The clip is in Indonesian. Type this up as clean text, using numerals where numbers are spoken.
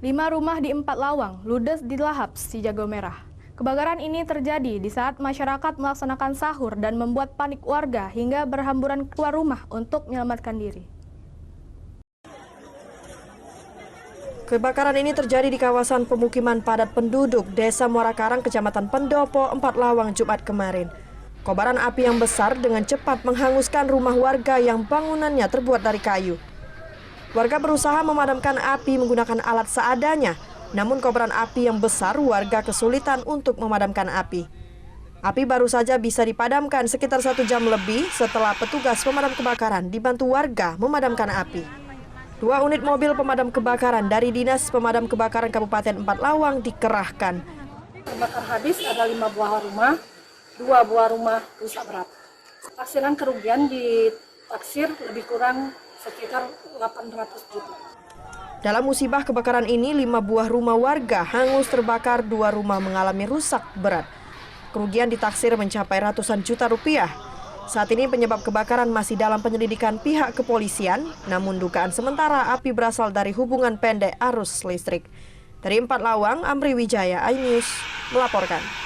5 rumah di 4 Lawang ludes di lahap si Jago Merah. Kebakaran ini terjadi di saat masyarakat melaksanakan sahur dan membuat panik warga hingga berhamburan keluar rumah untuk menyelamatkan diri. Kebakaran ini terjadi di kawasan pemukiman padat penduduk Desa Muara Karang, Kecamatan Pendopo, 4 Lawang, Jumat kemarin. Kobaran api yang besar dengan cepat menghanguskan rumah warga yang bangunannya terbuat dari kayu. Warga berusaha memadamkan api menggunakan alat seadanya, namun kobaran api yang besar warga kesulitan untuk memadamkan api. Api baru saja bisa dipadamkan sekitar 1 jam lebih setelah petugas pemadam kebakaran dibantu warga memadamkan api. 2 unit mobil pemadam kebakaran dari Dinas Pemadam Kebakaran Kabupaten 4 Lawang dikerahkan. Terbakar habis ada 5 buah rumah, 2 buah rumah rusak berat. Taksiran kerugian ditaksir lebih kurang sekitar 800 juta. Dalam musibah kebakaran ini, 5 buah rumah warga hangus terbakar, 2 rumah mengalami rusak berat. Kerugian ditaksir mencapai ratusan juta rupiah. Saat ini penyebab kebakaran masih dalam penyelidikan pihak kepolisian, namun dugaan sementara api berasal dari hubungan pendek arus listrik. Dari 4 Lawang, Amri Wijaya, iNews melaporkan.